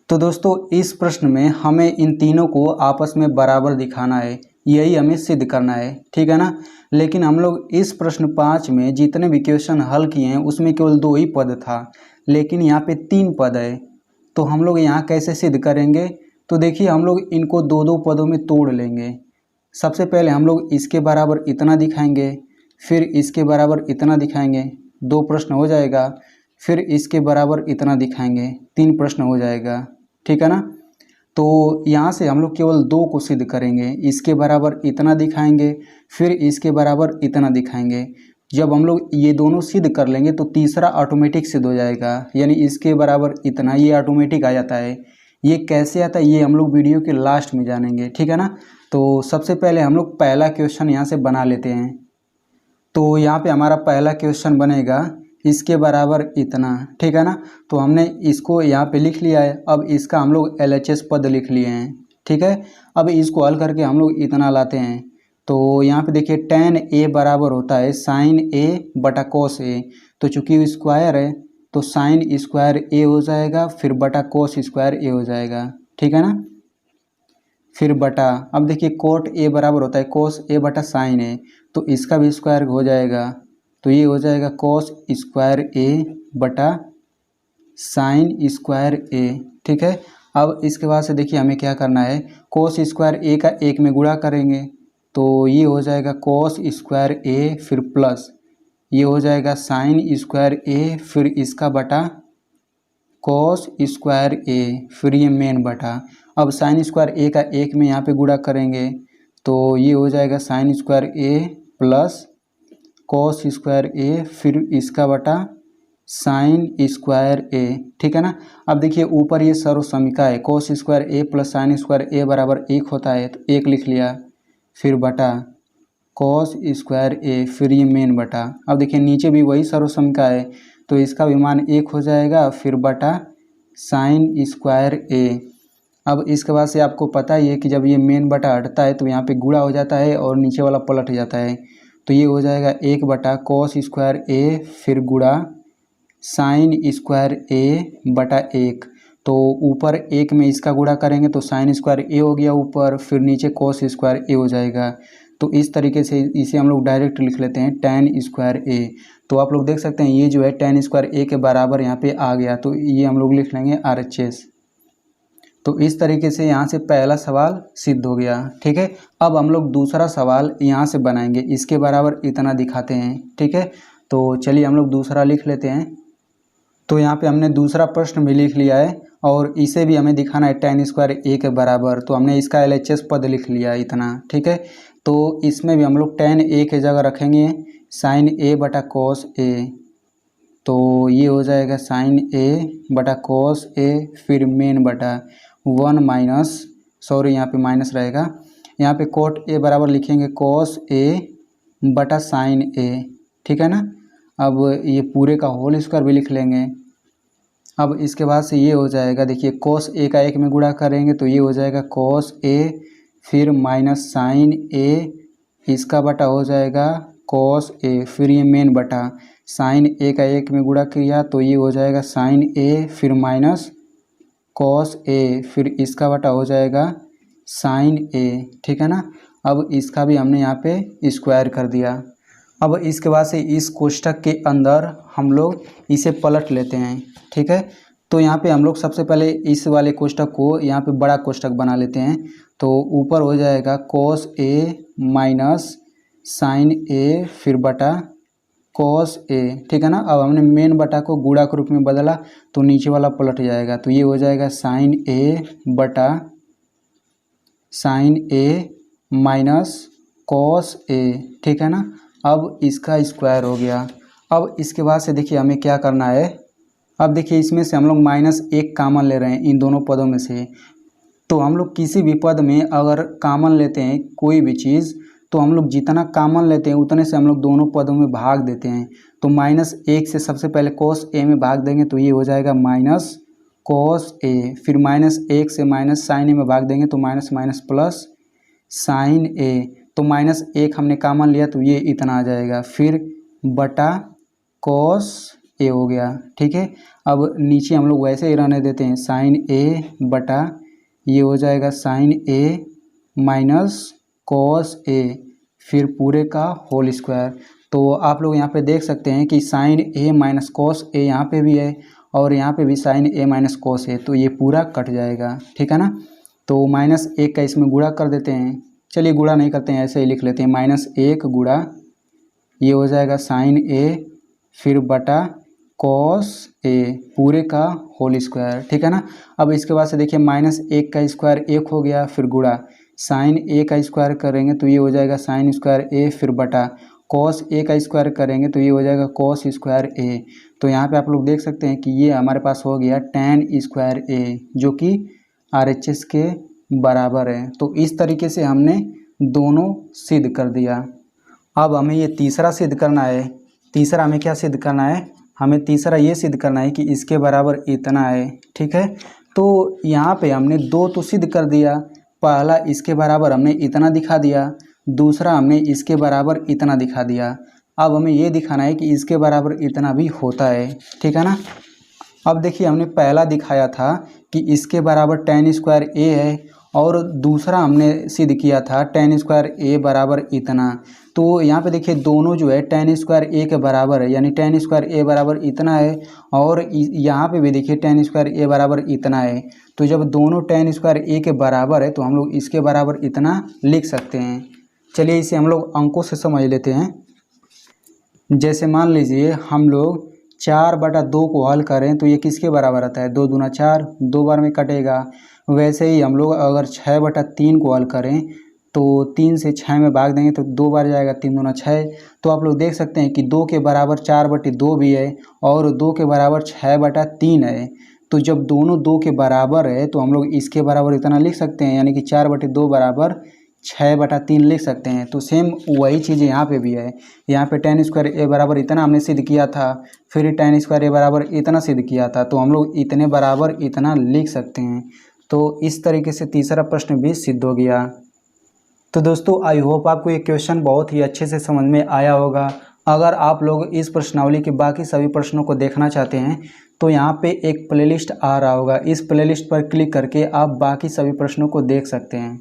तो दोस्तों इस प्रश्न में हमें इन तीनों को आपस में बराबर दिखाना है, यही हमें सिद्ध करना है, ठीक है ना। लेकिन हम लोग इस प्रश्न 5 में जितने भी क्वेश्चन हल किए हैं उसमें केवल 2 ही पद था, लेकिन यहाँ पे 3 पद है। तो हम लोग यहाँ कैसे सिद्ध करेंगे? तो देखिए हम लोग इनको 2-2 पदों में तोड़ लेंगे। सबसे पहले हम लोग इसके बराबर इतना दिखाएंगे, फिर इसके बराबर इतना दिखाएंगे, 2 प्रश्न हो जाएगा। फिर इसके बराबर इतना दिखाएंगे, 3 प्रश्न हो जाएगा, ठीक है ना। तो यहाँ से हम लोग केवल 2 को सिद्ध करेंगे, इसके बराबर इतना दिखाएंगे, फिर इसके बराबर इतना दिखाएंगे। जब हम लोग ये दोनों सिद्ध कर लेंगे तो तीसरा ऑटोमेटिक सिद्ध हो जाएगा, यानी इसके बराबर इतना, ये ऑटोमेटिक आ जाता है। ये कैसे आता है ये हम लोग वीडियो के लास्ट में जानेंगे, ठीक है ना। तो सबसे पहले हम लोग पहला क्वेश्चन यहाँ से बना लेते हैं। तो यहाँ पे हमारा पहला क्वेश्चन बनेगा इसके बराबर इतना, ठीक है ना। तो हमने इसको यहाँ पे लिख लिया है। अब इसका हम लोग LHS पद लिख लिए हैं, ठीक है। अब इसको हल करके हम लोग इतना लाते हैं। तो यहाँ पे देखिए tan A बराबर होता है sin A बटा cos A। तो चूंकि स्क्वायर है तो sin स्क्वायर A हो जाएगा, फिर बटा cos स्क्वायर A हो जाएगा, ठीक है ना। फिर बटा, अब देखिए cot A बराबर होता है cos A बटा sin A, तो इसका भी स्क्वायर हो जाएगा। तो ये हो जाएगा cos स्क्वायर A बटा साइन स्क्वायर A, ठीक है। अब इसके बाद से देखिए हमें क्या करना है, cos स्क्वायर A का 1 में गुणा करेंगे, तो ये हो जाएगा cos स्क्वायर A, फिर प्लस ये हो जाएगा साइन स्क्वायर A, फिर इसका बटा cos स्क्वायर A, फिर ये मेन बटा। अब साइन स्क्वायर A का 1 में यहाँ पे गुणा करेंगे, तो ये हो जाएगा sine square A plus cos square A, फिर इसका बटा साइन स्क्वायर A, ठीक है ना। अब देखिए ऊपर ये सर्वसमीका है, cos square A plus sine square A बराबर 1 होता है, तो 1 लिख लिया, फिर बटा cos स्क्वायर A, फिर ये मेन बटा। अब देखिए नीचे भी वही सर्वसमीका है, तो इसका भी मान 1 हो जाएगा, फिर बटा साइन स्क्वायर A। अब इसके बाद से आपको पता ही है कि जब ये मेन बटा हटता है तो यहाँ पे गुणा हो जाता है और नीचे वाला पलट जाता है। तो ये हो जाएगा 1 बटा cos स्क्वायर A, फिर गुणा साइन स्क्वायर A बटा 1। तो ऊपर 1 में इसका गुणा करेंगे तो साइन स्क्वायर A हो गया ऊपर, फिर नीचे cos स्क्वायर A हो जाएगा। तो इस तरीके से इसे हम लोग डायरेक्ट लिख लेते हैं tan स्क्वायर A। तो आप लोग देख सकते हैं ये जो है tan स्क्वायर A के बराबर यहाँ पे आ गया, तो ये हम लोग लिख लेंगे RHS। तो इस तरीके से यहाँ से पहला सवाल सिद्ध हो गया, ठीक है। अब हम लोग दूसरा सवाल यहाँ से बनाएंगे, इसके बराबर इतना दिखाते हैं, ठीक है। तो चलिए हम लोग दूसरा लिख लेते हैं। तो यहाँ पे हमने दूसरा प्रश्न भी लिख लिया है और इसे भी हमें दिखाना है tan स्क्वायर A के बराबर, तो हमने इसका LHS पद लिख लिया इतना, ठीक है। तो इसमें भी हम लोग tan A के जगह रखेंगे साइन A बटा cos A। तो ये हो जाएगा साइन A बटा cos A, फिर मेन बटा 1 माइनस, सॉरी यहाँ पे माइनस रहेगा, यहाँ पे cot A बराबर लिखेंगे cos A बटा साइन A, ठीक है ना। अब ये पूरे का होल स्क्वायर भी लिख लेंगे। अब इसके बाद से ये हो जाएगा, देखिए cos A का 1 में गुणा करेंगे तो ये हो जाएगा cos A, फिर माइनस साइन A, इसका बटा हो जाएगा cos A, फिर ये मेन बटा साइन A का 1 में गुणा किया तो ये हो जाएगा साइन A, फिर माइनस cos A, फिर इसका बटा हो जाएगा साइन A, ठीक है ना। अब इसका भी हमने यहाँ पे स्क्वायर कर दिया। अब इसके बाद से इस कोष्ठक के अंदर हम लोग इसे पलट लेते हैं, ठीक है। तो यहाँ पे हम लोग सबसे पहले इस वाले कोष्ठक को यहाँ पे बड़ा कोष्ठक बना लेते हैं। तो ऊपर हो जाएगा cos A minus sine A, फिर बटा cos A, ठीक है ना। अब हमने मेन बटा को गुणा के रूप में बदला तो नीचे वाला पलट जाएगा, तो ये हो जाएगा साइन A बटा साइन A माइनस cos A, ठीक है ना। अब इसका स्क्वायर हो गया। अब इसके बाद से देखिए हमें क्या करना है, अब देखिए इसमें से हम लोग -1 कामन ले रहे हैं इन दोनों पदों में से। तो हम लोग किसी भी पद में अगर कामन लेते हैं कोई भी चीज़, तो हम लोग जितना कामन लेते हैं उतने से हम लोग दोनों पदों में भाग देते हैं। तो -1 से सबसे पहले cos A में भाग देंगे तो ये हो जाएगा माइनस cos A, फिर -1 से माइनस साइन A में भाग देंगे तो minus minus plus sign A। तो -1 हमने कामन लिया तो ये इतना आ जाएगा, फिर बटा cos ए हो गया। ठीक है, अब नीचे हम लोग वैसे ही रहने देते हैं, साइन ए बटा ये हो जाएगा sign A minus cos A, फिर पूरे का होल स्क्वायर। तो आप लोग यहाँ पे देख सकते हैं कि sign A minus cos A यहाँ पे भी है और यहाँ पे भी sign A minus cos A, तो ये पूरा कट जाएगा। ठीक है ना, तो -1 का इसमें गुणा कर देते हैं। चलिए गुणा नहीं करते हैं, ऐसे ही लिख लेते हैं, -1 गुणा ये हो जाएगा साइन ए फिर बटा कॉस ए पूरे का होल स्क्वायर। ठीक है ना, अब इसके बाद से देखिए -1 का स्क्वायर 1 हो गया, फिर गुणा साइन ए का स्क्वायर करेंगे तो ये हो जाएगा साइन स्क्वायर ए, फिर बटा कॉस ए का स्क्वायर करेंगे तो ये हो जाएगा कॉस स्क्वायर ए। तो यहाँ पे आप लोग देख सकते हैं कि ये हमारे पास हो गया tan स्क्वायर ए, जो कि RHS के बराबर है। तो इस तरीके से हमने दोनों सिद्ध कर दिया। अब हमें ये तीसरा सिद्ध करना है। तीसरा हमें क्या सिद्ध करना है, हमें तीसरा ये सिद्ध करना है कि इसके बराबर इतना है। ठीक है, तो यहाँ पे हमने 2 तो सिद्ध कर दिया। पहला इसके बराबर हमने इतना दिखा दिया, दूसरा हमने इसके बराबर इतना दिखा दिया। अब हमें ये दिखाना है कि इसके बराबर इतना भी होता है। ठीक है ना, अब देखिए हमने पहला दिखाया था कि इसके बराबर tan स्क्वायर ए है और दूसरा हमने सिद्ध किया था tan स्क्वायर ए बराबर इतना। तो यहाँ पे देखिए दोनों जो है tan स्क्वायर ए के बराबर है, यानी tan स्क्वायर ए बराबर इतना है और यहाँ पे भी देखिए tan स्क्वायर ए बराबर इतना है। तो जब दोनों tan स्क्वायर ए के बराबर है तो हम लोग इसके बराबर इतना लिख सकते हैं। चलिए इसे हम लोग अंकों से समझ लेते हैं। जैसे मान लीजिए हम लोग 4/2 को हल करें तो ये किसके बराबर आता है, 2 दूना 4, 2 बार में कटेगा। वैसे ही हम लोग अगर 6/3 को हल करें तो 3 से 6 में भाग देंगे तो 2 बार जाएगा, 3 दूना 6। तो आप लोग देख सकते हैं कि 2 के बराबर 4/2 भी है और 2 के बराबर 6/3 है। तो जब दोनों 2 के बराबर है तो हम लोग इसके बराबर इतना लिख सकते हैं, यानी कि 4/2 बराबर 6/3 लिख सकते हैं। तो सेम वही चीज़ यहाँ पे भी है। यहाँ पे tan स्क्वायर ए बराबर इतना हमने सिद्ध किया था, फिर tan स्क्वायर ए बराबर इतना सिद्ध किया था, तो हम लोग इतने बराबर इतना लिख सकते हैं। तो इस तरीके से तीसरा प्रश्न भी सिद्ध हो गया। तो दोस्तों आई होप आपको ये क्वेश्चन बहुत ही अच्छे से समझ में आया होगा। अगर आप लोग इस प्रश्नावली के बाकी सभी प्रश्नों को देखना चाहते हैं तो यहाँ पे एक प्लेलिस्ट आ रहा होगा, इस प्लेलिस्ट पर क्लिक करके आप बाकी सभी प्रश्नों को देख सकते हैं।